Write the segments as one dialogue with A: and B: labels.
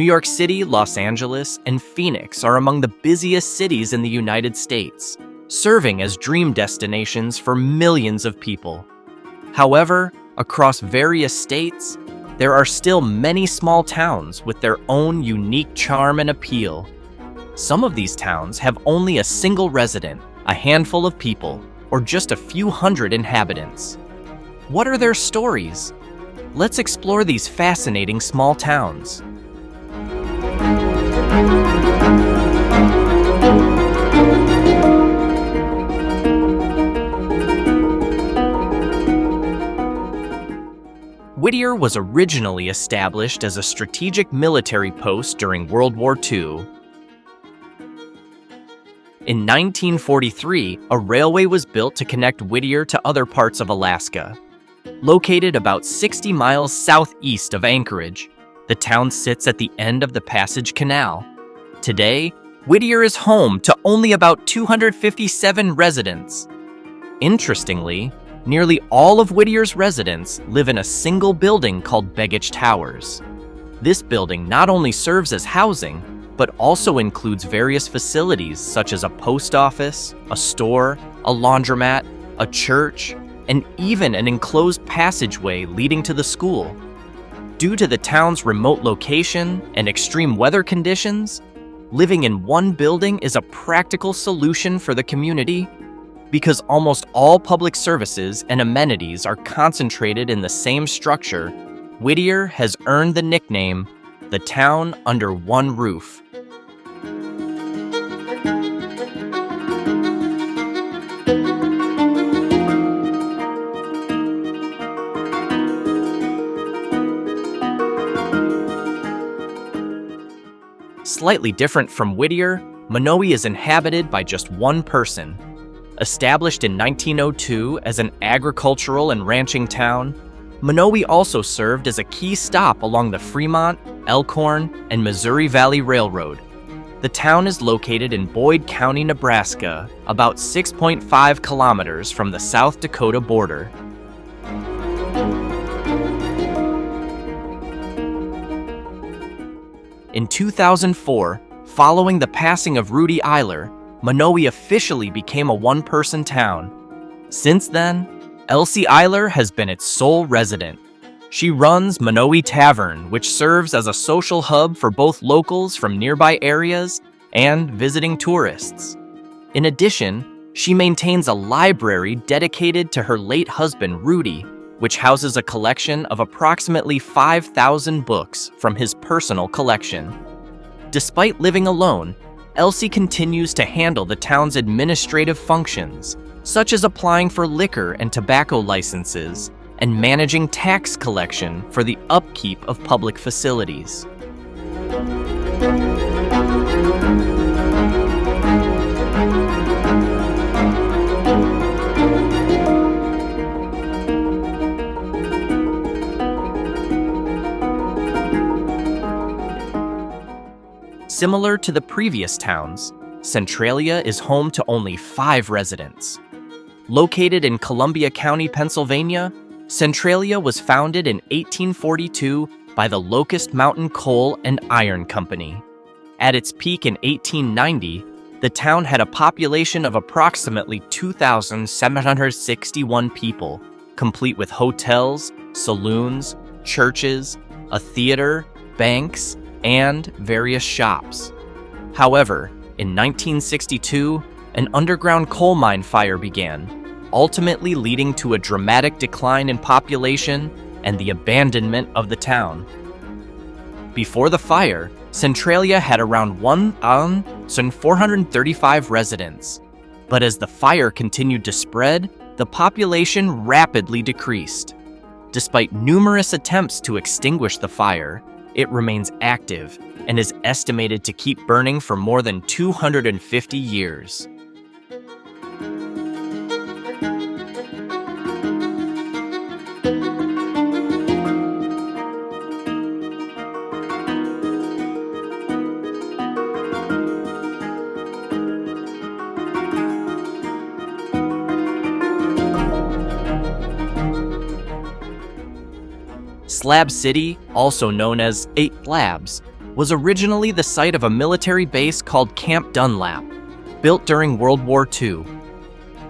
A: New York City, Los Angeles, and Phoenix are among the busiest cities in the United States, serving as dream destinations for millions of people. However, across various states, there are still many small towns with their own unique charm and appeal. Some of these towns have only a single resident, a handful of people, or just a few hundred inhabitants. What are their stories? Let's explore these fascinating small towns. Whittier was originally established as a strategic military post during World War II. In 1943, a railway was built to connect Whittier to other parts of Alaska. Located about 60 miles southeast of Anchorage, the town sits at the end of the Passage Canal. Today, Whittier is home to only about 257 residents. Interestingly, nearly all of Whittier's residents live in a single building called Begich Towers. This building not only serves as housing, but also includes various facilities such as a post office, a store, a laundromat, a church, and even an enclosed passageway leading to the school. Due to the town's remote location and extreme weather conditions, living in one building is a practical solution for the community because almost all public services and amenities are concentrated in the same structure. Whittier has earned the nickname, the town under one roof. Slightly different from Whittier, Monowi is inhabited by just one person. Established in 1902 as an agricultural and ranching town, Monowi also served as a key stop along the Fremont, Elkhorn, and Missouri Valley Railroad. The town is located in Boyd County, Nebraska, about 6.5 kilometers from the South Dakota border. In 2004, following the passing of Rudy Eiler, Monowi officially became a one-person town. Since then, Elsie Eiler has been its sole resident. She runs Monowi Tavern, which serves as a social hub for both locals from nearby areas and visiting tourists. In addition, she maintains a library dedicated to her late husband, Rudy, which houses a collection of approximately 5,000 books from his personal collection. Despite living alone, Elsie continues to handle the town's administrative functions, such as applying for liquor and tobacco licenses and managing tax collection for the upkeep of public facilities. Similar to the previous towns, Centralia is home to only 5 residents. Located in Columbia County, Pennsylvania, Centralia was founded in 1842 by the Locust Mountain Coal and Iron Company. At its peak in 1890, the town had a population of approximately 2,761 people, complete with hotels, saloons, churches, a theater, banks, and various shops. However, in 1962, an underground coal mine fire began, ultimately leading to a dramatic decline in population and the abandonment of the town. Before the fire, Centralia had around 1,435 residents, but as the fire continued to spread, the population rapidly decreased. Despite numerous attempts to extinguish the fire, it remains active and is estimated to keep burning for more than 250 years. Slab City, also known as 8 Slabs, was originally the site of a military base called Camp Dunlap, built during World War II.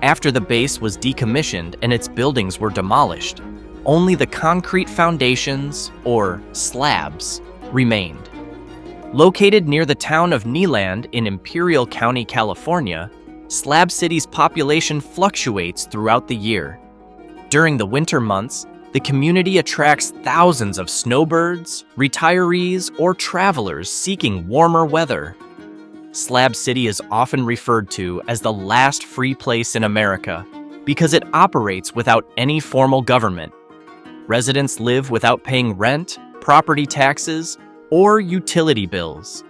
A: After the base was decommissioned and its buildings were demolished, only the concrete foundations, or slabs, remained. Located near the town of Neeland in Imperial County, California, Slab City's population fluctuates throughout the year. During the winter months, the community attracts thousands of snowbirds, retirees, or travelers seeking warmer weather. Slab City is often referred to as the last free place in America because it operates without any formal government. Residents live without paying rent, property taxes, or utility bills.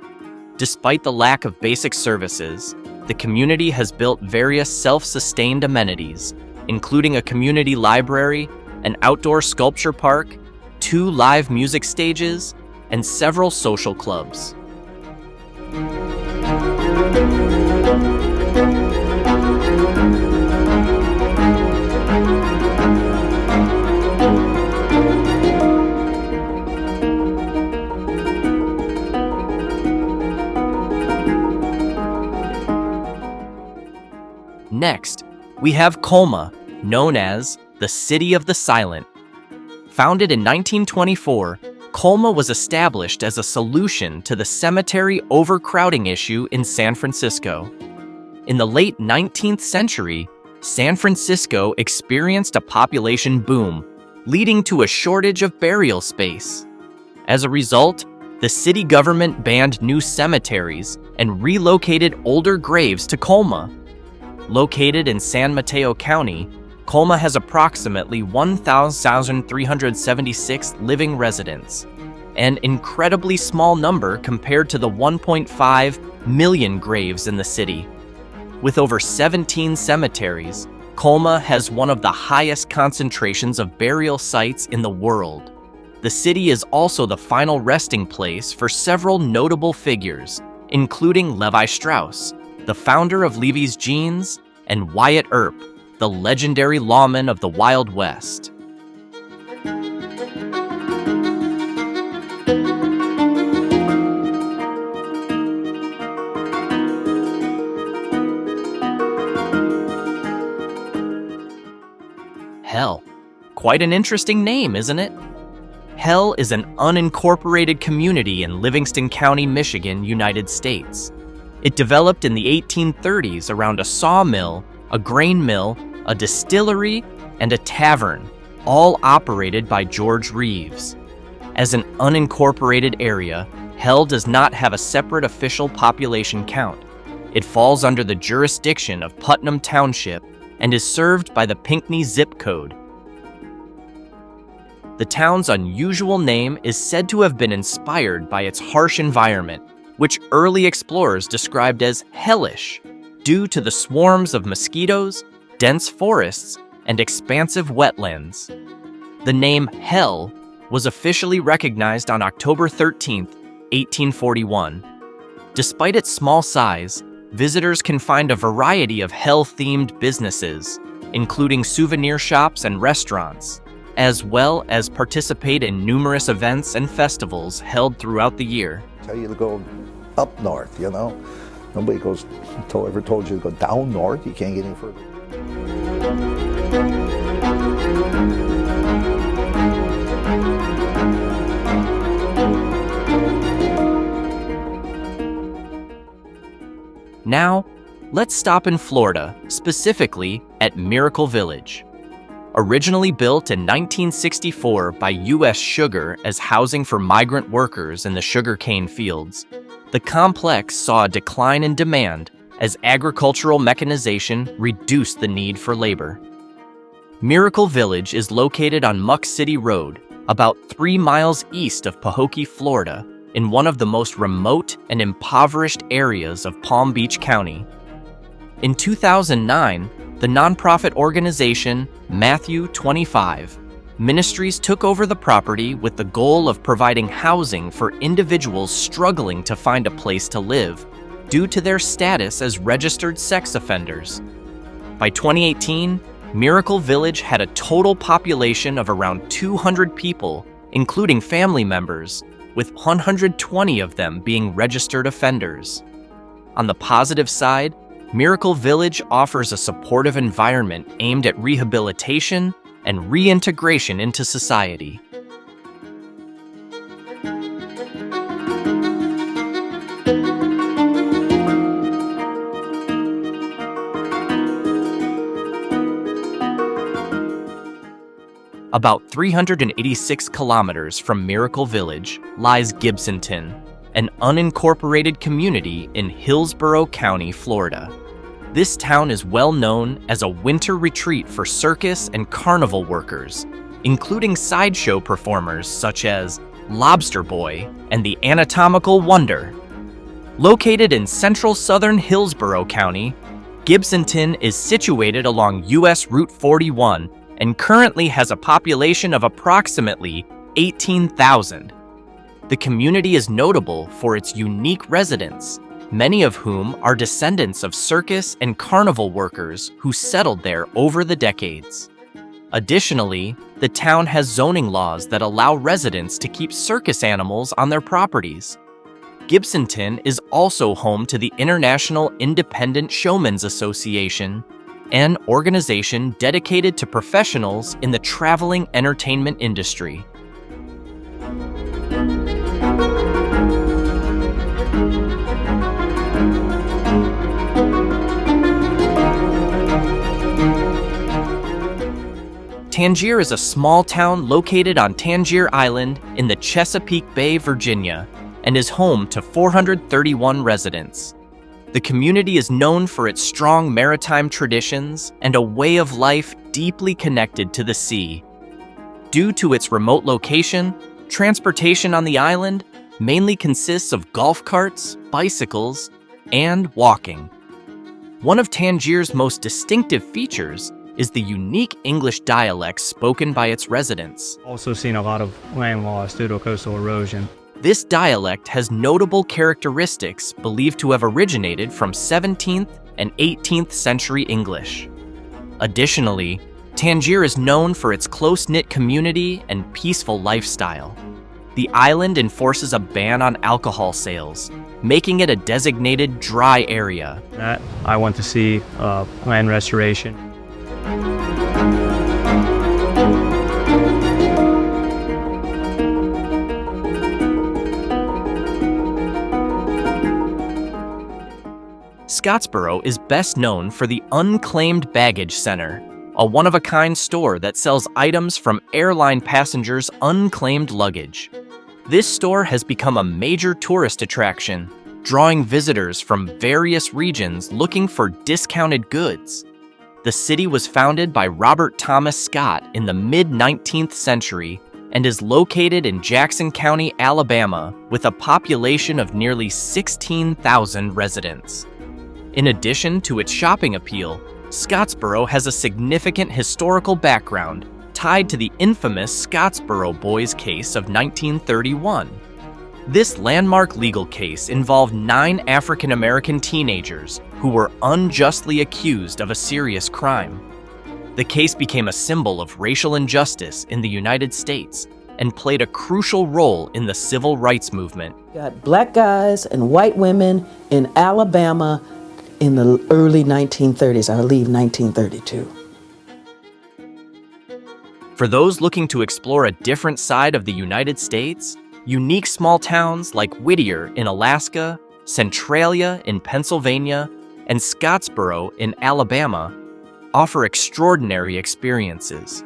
A: Despite the lack of basic services, the community has built various self-sustained amenities, including a community library, an outdoor sculpture park, 2 live music stages, and several social clubs. Next, we have Colma, known as the City of the Silent. Founded in 1924, Colma was established as a solution to the cemetery overcrowding issue in San Francisco. In the late 19th century, San Francisco experienced a population boom, leading to a shortage of burial space. As a result, the city government banned new cemeteries and relocated older graves to Colma. Located in San Mateo County, Colma has approximately 1,376 living residents, an incredibly small number compared to the 1.5 million graves in the city. With over 17 cemeteries, Colma has one of the highest concentrations of burial sites in the world. The city is also the final resting place for several notable figures, including Levi Strauss, the founder of Levi's Jeans, and Wyatt Earp, the legendary lawman of the Wild West. Hell. Quite an interesting name, isn't it? Hell is an unincorporated community in Livingston County, Michigan, United States. It developed in the 1830s around a sawmill, a grain mill, a distillery, and a tavern, all operated by George Reeves. As an unincorporated area, Hell does not have a separate official population count. It falls under the jurisdiction of Putnam Township and is served by the Pinckney zip code. The town's unusual name is said to have been inspired by its harsh environment, which early explorers described as hellish, due to the swarms of mosquitoes, dense forests, and expansive wetlands. The name Hell was officially recognized on October 13, 1841. Despite its small size, visitors can find a variety of Hell-themed businesses, including souvenir shops and restaurants, as well as participate in numerous events and festivals held throughout the year.
B: Tell you to go up north, you know. Nobody ever told you to go down north. You can't get any further.
A: Now, let's stop in Florida, specifically at Miracle Village. Originally built in 1964 by U.S. Sugar as housing for migrant workers in the sugarcane fields, the complex saw a decline in demand as agricultural mechanization reduced the need for labor. Miracle Village is located on Muck City Road, about 3 miles east of Pahokee, Florida, in one of the most remote and impoverished areas of Palm Beach County. In 2009, the nonprofit organization Matthew 25 Ministries took over the property with the goal of providing housing for individuals struggling to find a place to live due to their status as registered sex offenders. By 2018, Miracle Village had a total population of around 200 people, including family members, with 120 of them being registered offenders. On the positive side, Miracle Village offers a supportive environment aimed at rehabilitation and reintegration into society. About 386 kilometers from Miracle Village lies Gibsonton, an unincorporated community in Hillsborough County, Florida. This town is well known as a winter retreat for circus and carnival workers, including sideshow performers such as Lobster Boy and the Anatomical Wonder. Located in central southern Hillsborough County, Gibsonton is situated along US Route 41 and currently has a population of approximately 18,000. The community is notable for its unique residents, many of whom are descendants of circus and carnival workers who settled there over the decades. Additionally, the town has zoning laws that allow residents to keep circus animals on their properties. Gibsonton is also home to the International Independent Showmen's Association, an organization dedicated to professionals in the traveling entertainment industry. Tangier is a small town located on Tangier Island in the Chesapeake Bay, Virginia, and is home to 431 residents. The community is known for its strong maritime traditions and a way of life deeply connected to the sea. Due to its remote location, transportation on the island mainly consists of golf carts, bicycles, and walking. One of Tangier's most distinctive features is the unique English dialect spoken by its residents.
C: Also seen a lot of land loss due to coastal erosion.
A: This dialect has notable characteristics believed to have originated from 17th and 18th century English. Additionally, Tangier is known for its close-knit community and peaceful lifestyle. The island enforces a ban on alcohol sales, making it a designated dry area.
C: I want to see land restoration.
A: Scottsboro is best known for the Unclaimed Baggage Center, a one-of-a-kind store that sells items from airline passengers' unclaimed luggage. This store has become a major tourist attraction, drawing visitors from various regions looking for discounted goods. The city was founded by Robert Thomas Scott in the mid-19th century and is located in Jackson County, Alabama, with a population of nearly 16,000 residents. In addition to its shopping appeal, Scottsboro has a significant historical background tied to the infamous Scottsboro Boys case of 1931. This landmark legal case involved 9 African-American teenagers who were unjustly accused of a serious crime. The case became a symbol of racial injustice in the United States and played a crucial role in the civil rights movement.
D: Got black guys and white women in Alabama in the early 1930s, I believe 1932.
A: For those looking to explore a different side of the United States, unique small towns like Whittier in Alaska, Centralia in Pennsylvania, and Scottsboro in Alabama offer extraordinary experiences.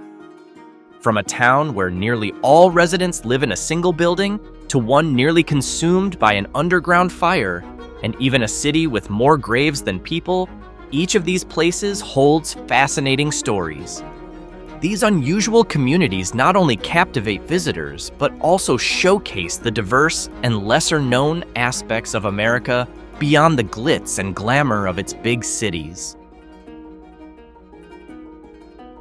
A: From a town where nearly all residents live in a single building to one nearly consumed by an underground fire, and even a city with more graves than people, each of these places holds fascinating stories. These unusual communities not only captivate visitors, but also showcase the diverse and lesser-known aspects of America beyond the glitz and glamour of its big cities.